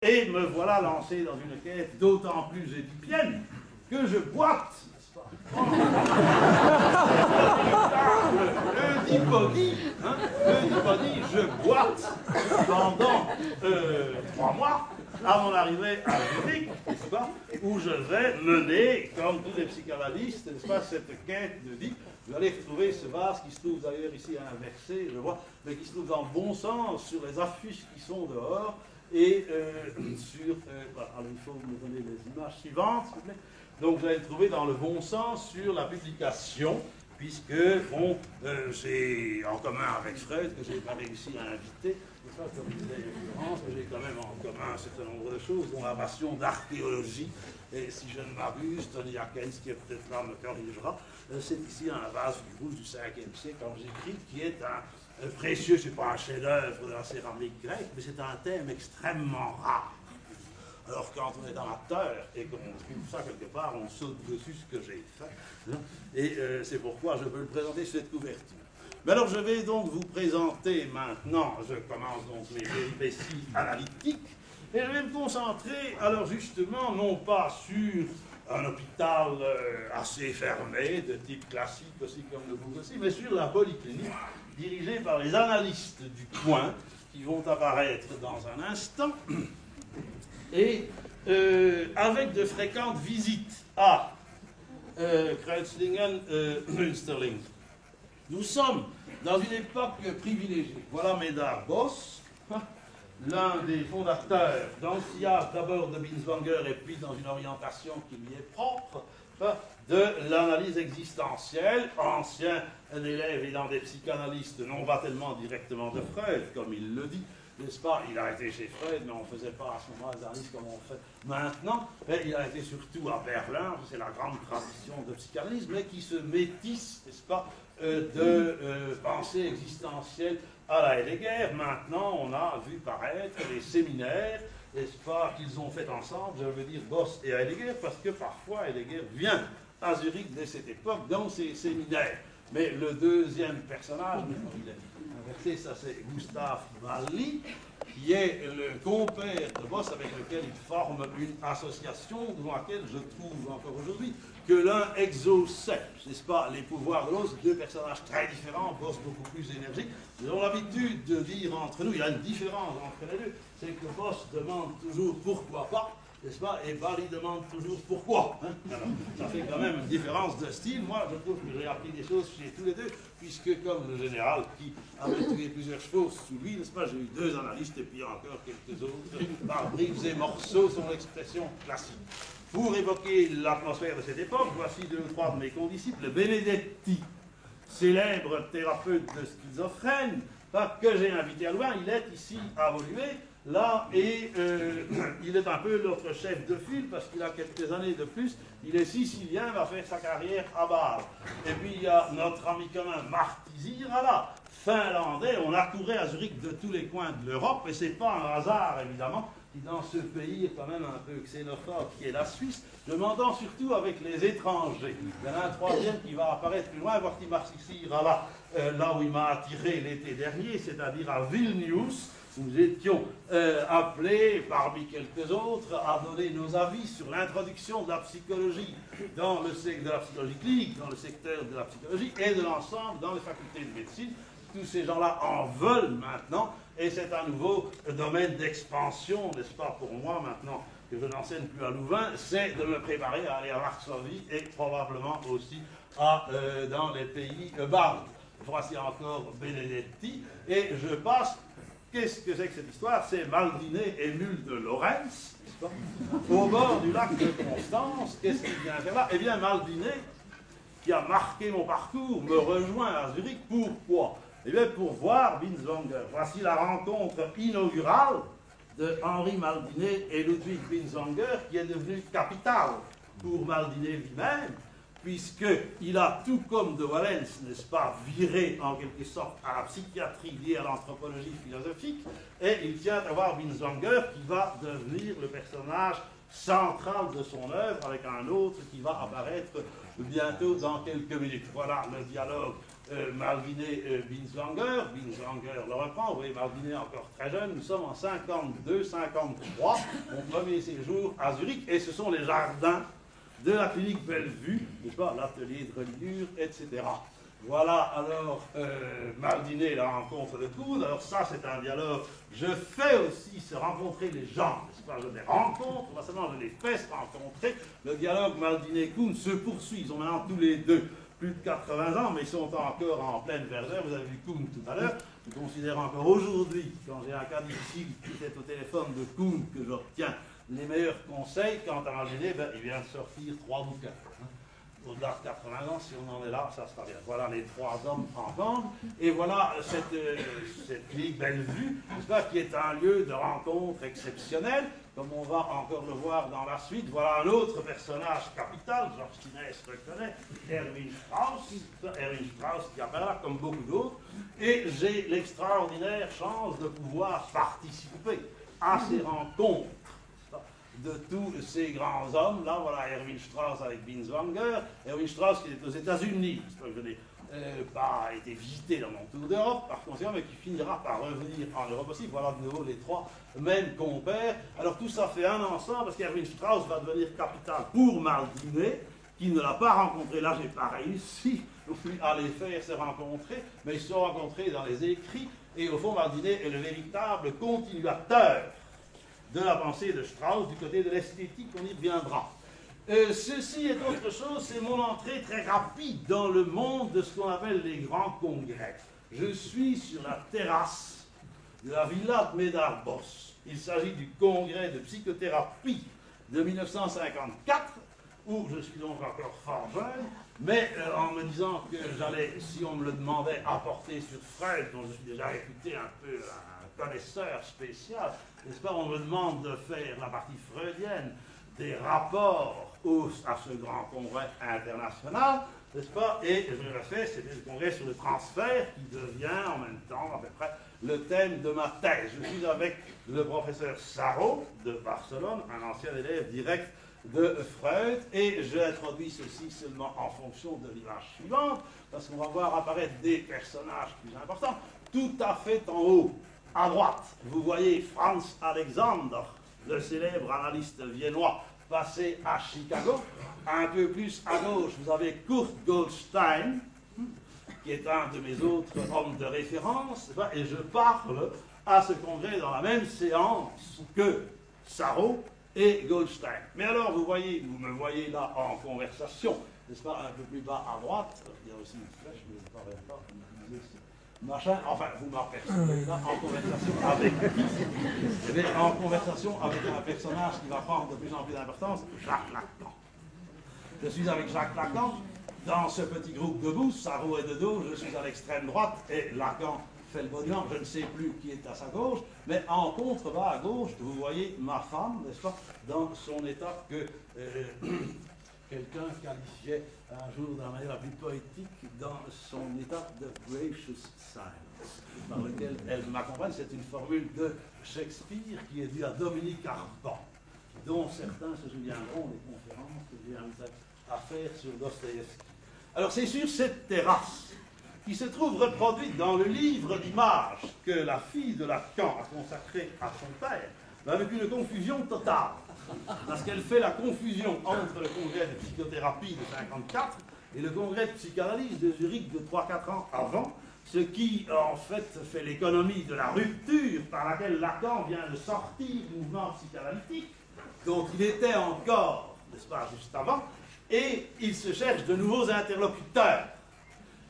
Et me voilà lancé dans une quête d'autant plus édipienne que je boite, n'est-ce pas? Le Dipody, je boite pendant 3 mois à mon arrivée à Zurich, n'est-ce pas, où je vais mener, comme tous les psychanalystes, n'est-ce pas, cette quête de vie. Vous allez retrouver ce vase qui se trouve d'ailleurs ici inversé, je vois, mais qui se trouve dans le bon sens sur les affiches qui sont dehors. Et sur... alors il faut me donner les images suivantes, s'il vous plaît. Donc vous allez le trouver dans le bon sens sur la publication, puisque bon, j'ai en commun avec Freud, que je n'ai pas réussi à inviter, comme disait Florence, j'ai quand même en commun un certain nombre de choses, dont la passion d'archéologie. Et si je ne m'abuse, Tony Akens, qui est peut-être là, me corrigera, c'est ici un vase qui roule du 5e siècle, quand j'écris, qui est un précieux, ce n'est pas un chef-d'œuvre de la céramique grecque, mais c'est un thème extrêmement rare. Alors quand on est amateur et qu'on trouve ça quelque part, on saute dessus ce que j'ai fait. Et c'est pourquoi je veux le présenter sur cette couverture. Mais alors je vais donc vous présenter maintenant, je commence donc mes péripéties analytiques, et je vais me concentrer alors justement non pas sur un hôpital assez fermé, de type classique aussi comme le Bourg aussi, mais sur la polyclinique, dirigée par les analystes du coin, qui vont apparaître dans un instant, et avec de fréquentes visites à Kreuzlingen, Münsterling. Nous sommes dans une époque privilégiée. Voilà Médard Boss, l'un des fondateurs, dans le sillage d'abord de Binswanger et puis dans une orientation qui lui est propre, de l'analyse existentielle, ancien élève et dans des psychanalystes, non pas tellement directement de Freud, comme il le dit, n'est-ce pas? Il a été chez Freud, mais on ne faisait pas à ce moment-là des analyses comme on fait maintenant. Mais il a été surtout à Berlin, c'est la grande tradition de psychanalyse, mais qui se métisse, n'est-ce pas, de pensée existentielle à la Heidegger. Maintenant, on a vu paraître des séminaires, n'est-ce pas, qu'ils ont fait ensemble, je veux dire Boss et Heidegger, parce que parfois Heidegger vient à Zurich dès cette époque dans ces séminaires. Mais le deuxième personnage, il est inversé, ça c'est Gustav Malli, qui est le compère de Boss avec lequel il forme une association dans laquelle je trouve encore aujourd'hui que l'un exauçait, n'est-ce pas, les pouvoirs de l'autre, deux personnages très différents, Boss beaucoup plus énergique. Nous avons l'habitude de dire entre nous, il y a une différence entre les deux, c'est que Boss demande toujours pourquoi pas, n'est-ce pas, et Bali demande toujours pourquoi. Hein. Alors, ça fait quand même une différence de style. Moi, je trouve que j'ai appris des choses chez tous les deux, puisque comme le général qui avait tué plusieurs chevaux sous lui, n'est-ce pas, j'ai eu 2 analystes et puis encore quelques autres, par briques et morceaux, sont l'expression classique. Pour évoquer l'atmosphère de cette époque, voici 2 ou 3 de mes condisciples. Benedetti, célèbre thérapeute de schizophrène, que j'ai invité à Louvain, il est ici à Woluwe. Là, et il est un peu notre chef de file parce qu'il a quelques années de plus. Il est sicilien, va faire sa carrière à Bâle. Et puis il y a notre ami commun Martti Zirala, finlandais. On accourait à Zurich de tous les coins de l'Europe et c'est pas un hasard évidemment qui dans ce pays est quand même un peu xénophobe qui est la Suisse. Je m'entends surtout avec les étrangers. Il y en a un troisième qui va apparaître plus loin, Martti Zirala, là où il m'a attiré l'été dernier, c'est-à-dire à Vilnius. Nous étions appelés, parmi quelques autres, à donner nos avis sur l'introduction de la psychologie dans le secteur de la psychologie clinique, dans le secteur de la psychologie et de l'ensemble dans les facultés de médecine. Tous ces gens-là en veulent maintenant et c'est un nouveau domaine d'expansion, n'est-ce pas, pour moi maintenant que je n'enseigne plus à Louvain, c'est de me préparer à aller à Varsovie et probablement aussi dans les pays baltes. Voici encore Benedetti et je passe. Qu'est-ce que c'est que cette histoire? C'est Maldiné Émule de Lorenz, au bord du lac de Constance. Qu'est-ce qu'il vient faire là? Eh bien, Maldiné, qui a marqué mon parcours, me rejoint à Zurich. Pourquoi? Eh bien, pour voir Binswanger. Voici la rencontre inaugurale de Henri Maldiné et Ludwig Binswanger, qui est devenu capital pour Maldiné lui-même, puisqu'il a, tout comme de Wallens, n'est-ce pas, viré en quelque sorte à la psychiatrie liée à l'anthropologie philosophique, et il tient à voir Binswanger qui va devenir le personnage central de son œuvre, avec un autre qui va apparaître bientôt dans quelques minutes. Voilà le dialogue Malvinet-Binswanger. Binswanger le reprend. Vous voyez, Malvinet encore très jeune. Nous sommes en 52-53, mon premier séjour à Zurich. Et ce sont les jardins de la clinique Bellevue, n'est-ce pas, l'atelier de reliure, etc. Voilà alors Malvinet, la rencontre de Kuhn. Alors ça, c'est un dialogue. Je fais aussi se rencontrer les gens, n'est-ce pas? Je les rencontre, pas seulement je les fais se rencontrer. Le dialogue Malvinet-Kuhn se poursuit. Ils ont maintenant tous les deux plus de 80 ans, mais ils sont encore en pleine verdeur. Vous avez vu Kuhn tout à l'heure. Je considère encore aujourd'hui, quand j'ai un cas difficile qui est au téléphone de Kuhn, que j'obtiens les meilleurs conseils. Quant à Malvinet, ben, il vient de sortir 3 bouquins. Au-delà de 80 ans, si on en est là, ça sera bien. Voilà les 3 hommes ensemble. Et voilà cette clinique Bellevue, n'est-ce pas, qui est un lieu de rencontre exceptionnel, comme on va encore le voir dans la suite. Voilà un autre personnage capital, Georges Tinès reconnaît, Erwin Strauss. Erwin Strauss qui apparaît là, comme beaucoup d'autres. Et j'ai l'extraordinaire chance de pouvoir participer à ces rencontres de tous ces grands hommes. Là, voilà Erwin Strauss avec Binswanger. Erwin Strauss qui est aux États-Unis, je n'ai pas été visité dans mon tour d'Europe, par conséquent, mais qui finira par revenir en Europe aussi. Voilà de nouveau les 3 mêmes compères. Alors tout ça fait un ensemble, parce qu'Erwin Strauss va devenir capital pour Malvinet, qui ne l'a pas rencontré. Là, j'ai pas réussi à les faire se rencontrer, mais ils se sont rencontrés dans les écrits, et au fond, Malvinet est le véritable continuateur de la pensée de Strauss, du côté de l'esthétique, on y reviendra. Ceci est autre chose, c'est mon entrée très rapide dans le monde de ce qu'on appelle les grands congrès. Je suis sur la terrasse de la Villa de Medarbos. Il s'agit du congrès de psychothérapie de 1954, où je suis donc encore fort jeune, mais en me disant que j'allais, si on me le demandait, apporter sur Freud, dont je suis déjà réputé un peu un connaisseur spécial, n'est-ce pas, on me demande de faire la partie freudienne des rapports à ce grand congrès international, n'est-ce pas, et je le fais, c'était le congrès sur le transfert qui devient en même temps à peu près le thème de ma thèse. Je suis avec le professeur Sarro de Barcelone, un ancien élève direct de Freud, et je introduis ceci seulement en fonction de l'image suivante, parce qu'on va voir apparaître des personnages plus importants, tout à fait en haut. À droite, vous voyez Franz Alexander, le célèbre analyste viennois, passé à Chicago. Un peu plus à gauche, vous avez Kurt Goldstein, qui est un de mes autres hommes de référence, et je parle à ce congrès dans la même séance que Sarro et Goldstein. Mais alors, vous me voyez là en conversation, n'est-ce pas, un peu plus bas à droite, il y a aussi une flèche, mais je ne parle pas, machin, enfin, vous m'apercevez là en conversation avec qui? Eh bien, en conversation avec un personnage qui va prendre de plus en plus d'importance, Jacques Lacan. Je suis avec Jacques Lacan, dans ce petit groupe debout, Sarro est de dos, je suis à l'extrême droite, et Lacan fait le monument, je ne sais plus qui est à sa gauche, mais en contrebas à gauche, vous voyez ma femme, n'est-ce pas, dans son état que quelqu'un qualifiait un jour de la manière la plus poétique dans son état de gracious silence, par lequel elle m'accompagne. C'est une formule de Shakespeare qui est due à Dominique Arban, dont certains se souviendront des conférences que j'ai invité à faire sur Dostoïevski. Alors c'est sur cette terrasse, qui se trouve reproduite dans le livre d'images que la fille de Lacan a consacré à son père, mais avec une confusion totale. Parce qu'elle fait la confusion entre le congrès de psychothérapie de 1954 et le congrès de psychanalyse de Zurich de 3-4 ans avant, ce qui en fait fait l'économie de la rupture par laquelle Lacan vient de sortir du mouvement psychanalytique, dont il était encore, n'est-ce pas, juste avant, et il se cherche de nouveaux interlocuteurs.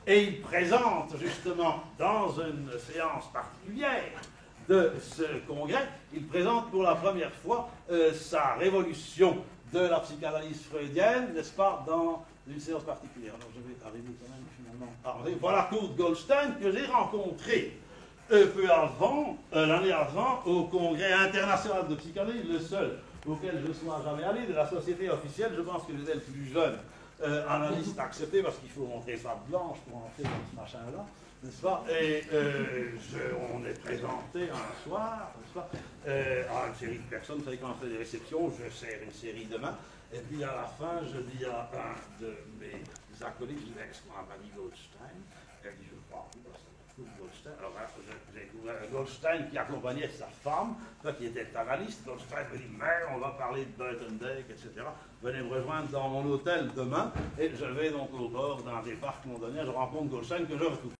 Et il présente justement dans une séance particulière de ce congrès, il présente pour la première fois sa révolution de la psychanalyse freudienne, n'est-ce pas, dans une séance particulière. Alors je vais arriver quand même finalement à arriver. Voilà Kurt Goldstein que j'ai rencontré peu avant, l'année avant, au congrès international de psychanalyse, le seul auquel je ne sois jamais allé, de la société officielle. Je pense que j'étais le plus jeune analyste accepté, parce qu'il faut montrer sa blanche pour entrer dans ce machin-là, n'est-ce pas? Et on est présenté un soir, n'est-ce pas, à une série de personnes. Vous savez, quand on fait des réceptions, je sers une série de mains, et puis à la fin, je dis à un de mes acolytes, je dis, est-ce qu'on n'a pas dit Goldstein? Elle dit, je crois, Goldstein. Alors, j'ai découvert Goldstein qui accompagnait sa femme, qui était analyste. Goldstein me dit, mais on va parler de Buitendijk, etc. Venez me rejoindre dans mon hôtel demain, et je vais donc au bord d'un des parcs londoniens. Je rencontre Goldstein que je retrouve.